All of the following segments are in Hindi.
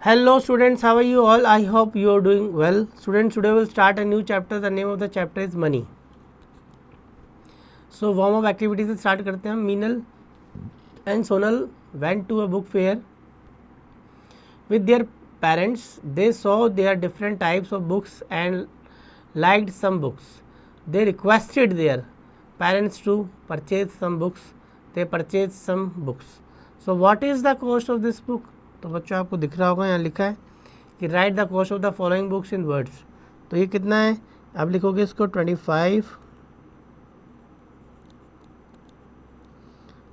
Hello students, how are you all? I hope you are doing well. Students, today we'll start a new chapter. The name of the chapter is money. So warm up activity से start करते हैं. Meenal and Sonal went to a book fair with their parents. They saw there different types of books and liked some books. They requested their parents to purchase some books. They purchased some books. So what is the cost of this book? तो बच्चों आपको दिख रहा होगा यहाँ लिखा है कि right the cost of the following books in words. तो ये कितना है आप लिखोगे इसको 25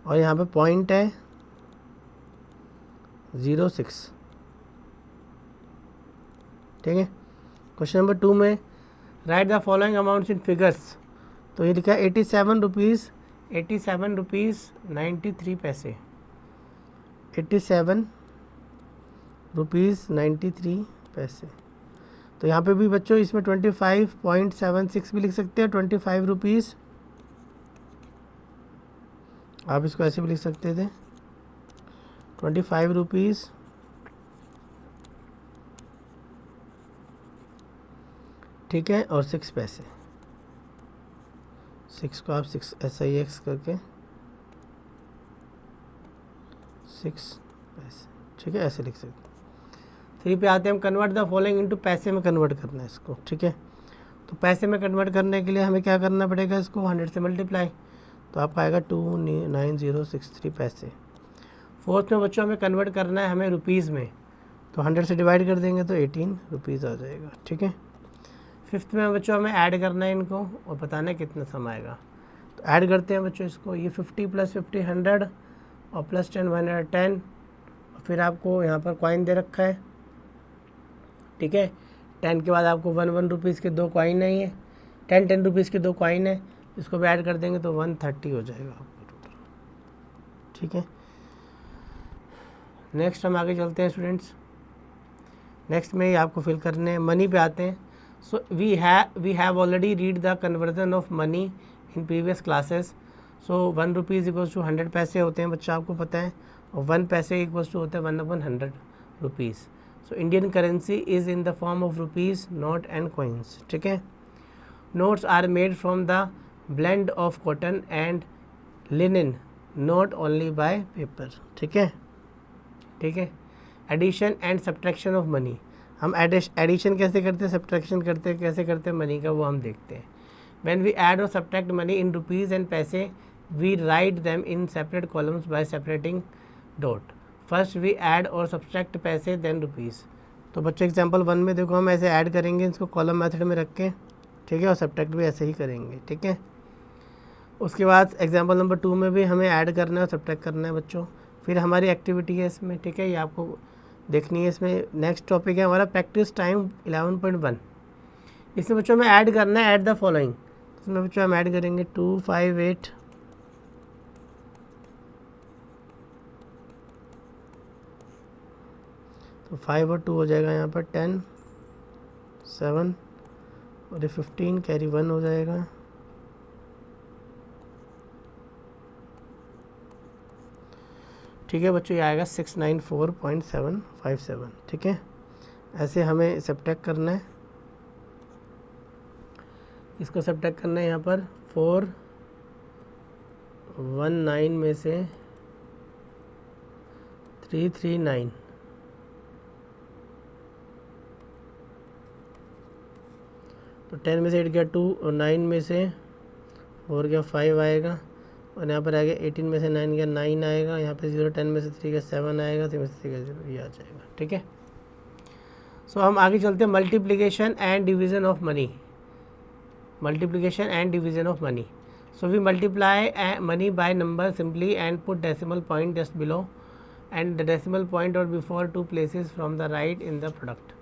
और यहाँ पे पॉइंट है 06. ठीक है. क्वेश्चन नंबर 2 में right the following amounts in figures. तो ये लिखा है 87 रुपीज़ 93 पैसे. 87 रुपीज़ 93 पैसे. तो यहाँ पे भी बच्चों इसमें 25.76 भी लिख सकते हैं. 25 रुपीज़ आप इसको ऐसे भी लिख सकते थे 25 रुपीज़ ठीक है और 6 पैसे. 6 को आप 6 SIX करके 6 पैसे. ठीक है ऐसे लिख सकते हैं. 3 पे आते हैं हम. कन्वर्ट द फॉलोइंग इनटू पैसे में कन्वर्ट करना है इसको. ठीक है. तो पैसे में कन्वर्ट करने के लिए हमें क्या करना पड़ेगा इसको 100 से मल्टीप्लाई. तो आपका आएगा 29063 पैसे. फोर्थ में बच्चों हमें कन्वर्ट करना है हमें रुपीज़ में. तो 100 से डिवाइड कर देंगे तो 18 रुपीज़ आ जाएगा. ठीक है. फिफ्थ में बच्चों हमें ऐड करना है इनको और बताना है कितना सम आएगा. तो ऐड करते हैं बच्चों इसको. ये 50 + 50 100 और +10 110. और फिर आपको यहाँ पर कॉइन दे रखा है. ठीक है. 10 के बाद आपको 1 रुपीज़ के 2 कॉइन है. ये 10 रुपीज़ के 2 कॉइन है. इसको भी ऐड कर देंगे तो 130 हो जाएगा आपको टोटल. ठीक है. नेक्स्ट हम आगे चलते हैं स्टूडेंट्स. नेक्स्ट में आपको फिल करने हैं. मनी पे आते हैं. So we have already read the conversion of money in previous classes. So 1 rupees equals to 100 paise होते हैं बच्चा आपको पता है. और 1 पैसे इक्वल्स टू होता है 1/100 rupees. So Indian currency is in the form of rupees note and coins. ठीक है. Notes are made from the blend of cotton and linen not only by paper. ठीक है. ठीक है. Addition and subtraction of money. हम एडिशन कैसे करते हैं सब्ट्रैक्शन कैसे करते हैं मनी का वो हम देखते हैं. व्हेन वी ऐड और subtract money in rupees and paise we write them in separate columns by separating dot. First we add और सब्ट्रैक्ट पैसे देन रुपीज़. तो बच्चों एग्जांपल 1 में देखो हम ऐसे ऐड करेंगे इसको कॉलम मेथड में रख के. ठीक है. और सब्ट्रैक्ट भी ऐसे ही करेंगे. ठीक है. उसके बाद एग्जांपल नंबर 2 में भी हमें ऐड करना है और सब्ट्रैक्ट करना है बच्चों. फिर हमारी एक्टिविटी है इसमें. ठीक है. ये आपको देखनी है. इसमें नेक्स्ट टॉपिक है हमारा प्रैक्टिस टाइम 11.1. इसमें बच्चों में ऐड करना है ऐड द फॉलोइंग. इसमें बच्चों हम ऐड करेंगे 258 तो 5 और 2 हो जाएगा यहाँ पर 10 7 और ये 15 कैरी 1 हो जाएगा. ठीक है बच्चों. ये आएगा 694.757. ठीक है. ऐसे हमें सब्ट्रैक्ट करना है. इसको सब्ट्रैक्ट करना है यहाँ पर 419 में से 339. तो 10 में से 8 गया 2 और 9 में से 4 गया 5 आएगा. और यहाँ पर आएगा 18 में से 9 गया 9 आएगा. यहाँ पे 0 10 में से 3 गया 7 आएगा. 3 में से 3 गया 0 ये आ जाएगा. ठीक है. सो हम आगे चलते हैं. Multiplication and division of money. Multiplication and division of money. So we multiply money by number simply and put decimal point just below and the decimal point और before 2 places from the right in the product.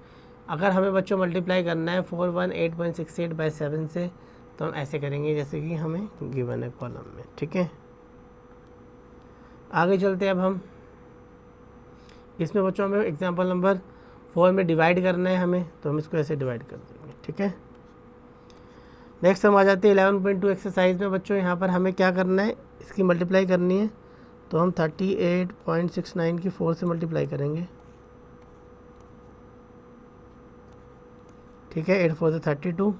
अगर हमें बच्चों मल्टीप्लाई करना है 418.68 बाय 7 से तो हम ऐसे करेंगे जैसे कि हमें गिवन है कॉलम में. ठीक है. आगे चलते हैं अब हम. इसमें बच्चों हमें एग्जांपल नंबर 4 में डिवाइड करना है हमें. तो हम इसको ऐसे डिवाइड कर देंगे. ठीक है. नेक्स्ट हम आ जाते हैं 11.2 एक्सरसाइज में. बच्चों यहाँ पर हमें क्या करना है इसकी मल्टीप्लाई करनी है. तो हम 38.69 की 4 से मल्टीप्लाई करेंगे. ठीक है, 8 4 32।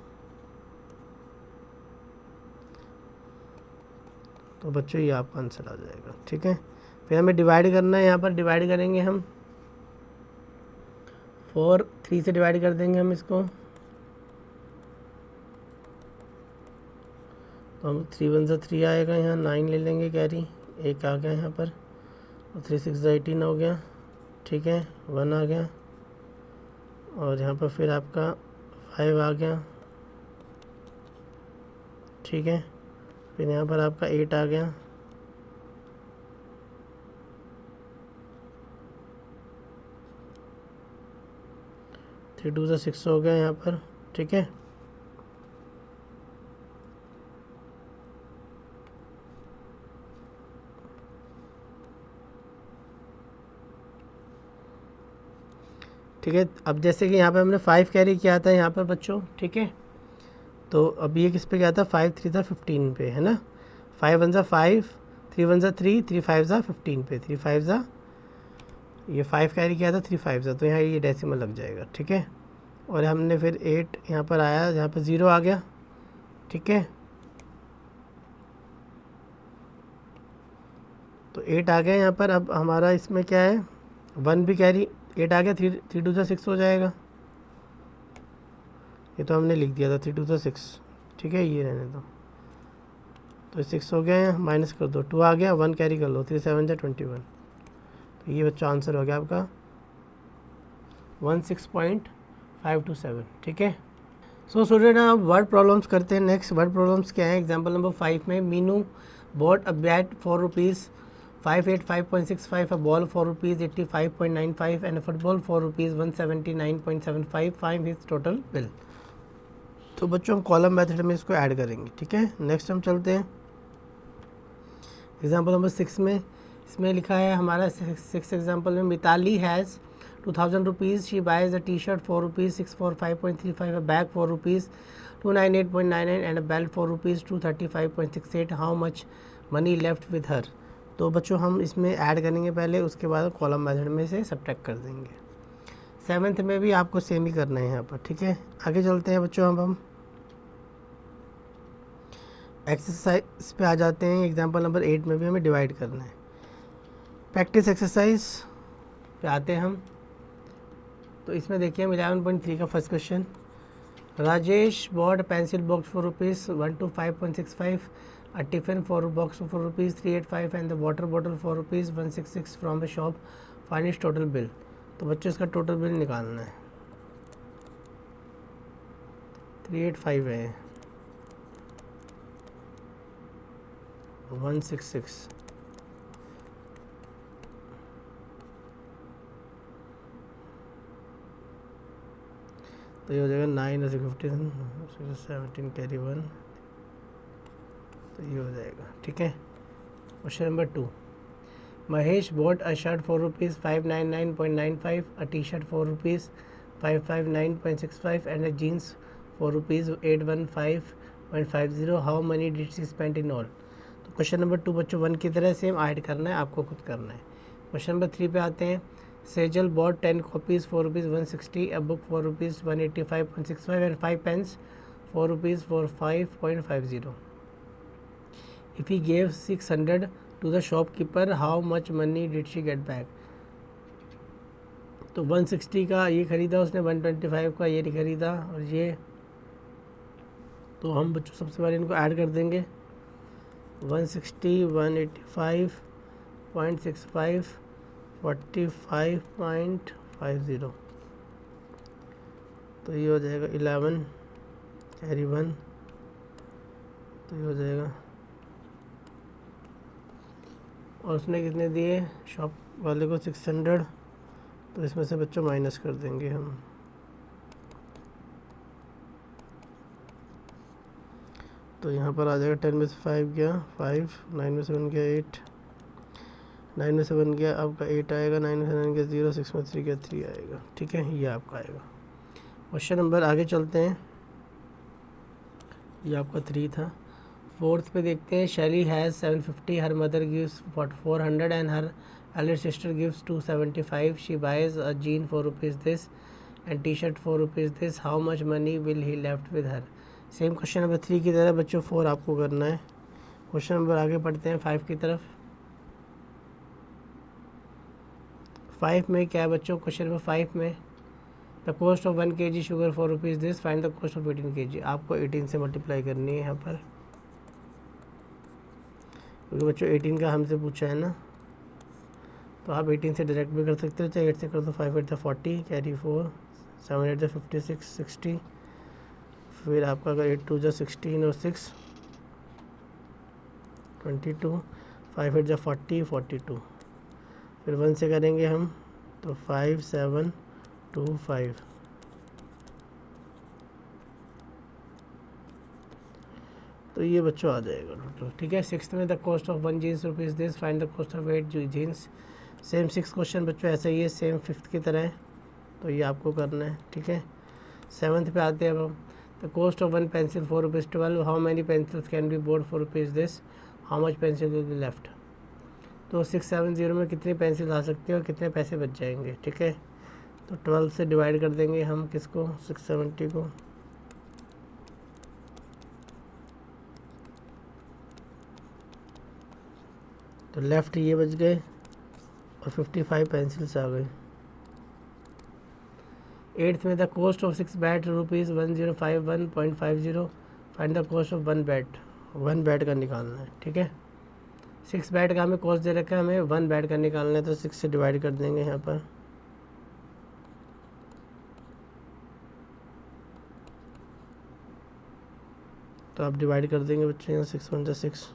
तो बच्चों ये आपका आंसर आ जाएगा। ठीक है, फिर हमें डिवाइड करना है। यहाँ पर डिवाइड करेंगे हम 4 3 से डिवाइड कर देंगे हम इसको। तो हम 3 1 से 3 आएगा, यहाँ 9 ले लेंगे कैरी, 1 आ गया यहाँ पर, और 3 6 18 हो गया। ठीक है, 1 आ गया, और यहाँ पर फिर आपका 5 आ गया। ठीक है, फिर यहाँ पर आपका 8 आ गया। थ्री 2 से 6 हो गया यहाँ पर। ठीक है, ठीक है। अब जैसे कि यहाँ पे हमने 5 कैरी किया था यहाँ पर बच्चों। ठीक है, तो अब ये किस पे गया था, 5 3 था 15 पे, है ना। 5 1 सा 5, 3 1 सा 3, 3 5 सा 15 पे, 3 5 सा, ये 5 कैरी किया था, 3 5 सा, तो यहाँ ये डेसिमल लग जाएगा। ठीक है, और हमने फिर 8 यहाँ पर आया, यहाँ पर 0 आ गया। ठीक है, तो 8 आ गया यहाँ पर। अब हमारा इसमें क्या है, 1 भी कैरी, 8 आ गया, 3 2 से 6 हो जाएगा। ये तो हमने लिख दिया था 3 2 से 6। ठीक है, ये रहने दो। तो 6 हो गया है, माइनस कर दो, 2 आ गया, 1 कैरी कर लो, 3 7 जा 21। तो ये बच्चा आंसर हो गया आपका 16.527। ठीक है, सो स्टूडेंट अब वर्ड प्रॉब्लम्स करते हैं। नेक्स्ट वर्ड प्रॉब्लम्स क्या है, एग्जाम्पल नंबर 5 में Meenu bought a bat for rupees 585.65, a ball for rupees 85.95 and a football for rupees 179.75. Find his total bill. तो बच्चों हम कॉलम मेथड में इसको ऐड करेंगे। ठीक है, नेक्स्ट हम चलते हैं एग्जाम्पल नंबर 6 में। इसमें लिखा है हमारा 6 एग्जाम्पल में, Mitali has 2000 rupees, she buys a T shirt for rupees 645.35, a bag for rupees 298.99 and a belt for rupees 235.68. How much money left with her. तो बच्चों हम इसमें ऐड करेंगे पहले, उसके बाद कॉलम मेथड में से सब्ट्रैक्ट कर देंगे। 7th में भी आपको सेम ही करना है यहाँ पर। ठीक है, आगे चलते हैं बच्चों। अब हम एक्सरसाइज पे आ जाते हैं। एग्जांपल नंबर 8 में भी हमें डिवाइड करना है। प्रैक्टिस एक्सरसाइज पे आते हैं हम। तो इसमें देखिए हम 11.3 का first question, Rajesh bought pencil box for rupees 125.65, a tiffin for box for rupees 385 and the water bottle for rupees 166 from the shop. Find its total bill. तो बच्चों इसका टोटल बिल निकालना है। 385 है, 166, तो ये हो जाएगा 9 15 17 कैरी 1, तो ये हो जाएगा। ठीक है, question number 2, Mahesh bought a shirt for rupees 599.95, a T shirt for rupees 559.65 and a jeans for rupees 815.50. How money did she spend in all. तो क्वेश्चन नंबर 2 बच्चों 1 की तरह सेम ऐड करना है, आपको खुद करना है। क्वेश्चन नंबर 3 पे आते हैं, Sejal bought 10 copies for rupees 160, a book for rupees 185.65 एंड 5 pens for rupees 45.50. If he gave 600 to the shopkeeper, how much money did she get back? तो 160 का ये ख़रीदा उसने, 125 का ये नहीं ख़रीदा, और ये तो हम बच्चों सबसे पहले इनको ऐड कर देंगे। 160 185.65 45.50, तो ये हो जाएगा 11 कैरी 1, तो ये हो जाएगा। और उसने कितने दिए शॉप वाले को 600, तो इसमें से बच्चों माइनस कर देंगे हम। तो यहाँ पर आ जाएगा 10 में से 5 गया 5, 9 में से 1 गया 8, 9 में से 1 गया आपका 8 आएगा, 9 में से 9 गया 0, 6 में 3 गया 3 आएगा। ठीक है, ये आपका आएगा। क्वेश्चन नंबर आगे चलते हैं, ये आपका 3 था। 4th पे देखते हैं, Shaili has 750, her mother gives 400 and her elder sister gives 275. She buys a jean for rupees this and T shirt 4 rupees this, how much money will he left with her. Same question number 3 की तरह बच्चों 4 आपको करना है। क्वेश्चन नंबर आगे पढ़ते हैं 5 की तरफ। 5 में क्या है बच्चों, क्वेश्चन नंबर 5 में the cost of 1 kg sugar 4 rupees this, find the cost of 18 kg। आपको 18 से मल्टीप्लाई करनी है यहाँ पर, क्योंकि बच्चों 18 का हमसे पूछा है ना, तो आप 18 से डायरेक्ट भी कर सकते हो, चाहे 8 से कर दो। 5 8 40, कैरी 4, 7 8 56 60, फिर आपका अगर 8 2 16 और 6 22, 5 8 40 42, फिर 1 से करेंगे हम तो 5 7 2 5, तो ये बच्चों आ जाएगा टोटल। ठीक है, 6th में the cost of 1 jeans rupees this, find the cost of 8 jeans. Same 6 question बच्चों ऐसा ही है, सेम 5th की तरह है, तो ये आपको करना है। ठीक है, 7th पे आते हैं अब हम। The cost of 1 pencil 4 rupees 12, how many pencils can be board 4 rupees this, how much pencil will be left. तो 670 में कितनी पेंसिल आ सकती है और कितने पैसे बच जाएंगे। ठीक है, तो 12 से डिवाइड कर देंगे हम किसको, 670 को। तो लेफ़्ट ये बच गए और 55 पेंसिल्स आ गई। 8th में the cost of 6 bat rupees 1051.50, find the cost of 1 bat. 1 bat का निकालना है। ठीक है, 6 बैट का हमें कॉस्ट दे रखा है, हमें 1 बैट का निकालना है, तो 6 से डिवाइड कर देंगे यहाँ पर। तो आप डिवाइड कर देंगे बच्चे यहाँ, 6 1 6।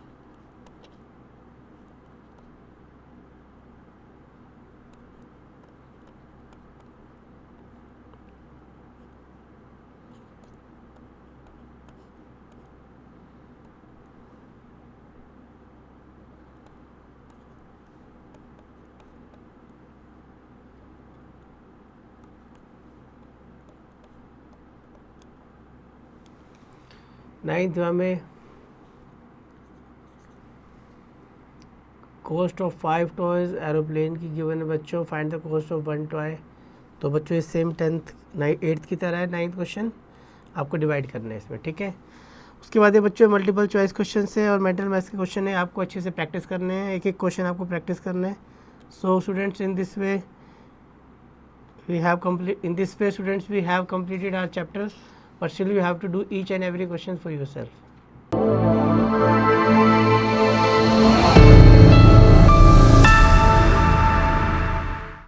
नाइन्थ में कॉस्ट ऑफ 5 टॉयज एरोप्लेन की गिवन है बच्चों, find the cost of 1 toy. तो बच्चों ये सेम 8th की तरह है, 9th क्वेश्चन आपको डिवाइड करना है इसमें। ठीक है, उसके बाद ये बच्चों मल्टीपल चॉइस क्वेश्चन है और मेंटल मैथ्स के क्वेश्चन है, आपको अच्छे से प्रैक्टिस करने हैं, एक एक क्वेश्चन आपको प्रैक्टिस करना है। So students in this way we have completed our chapter, but still you have to do each and every question for yourself.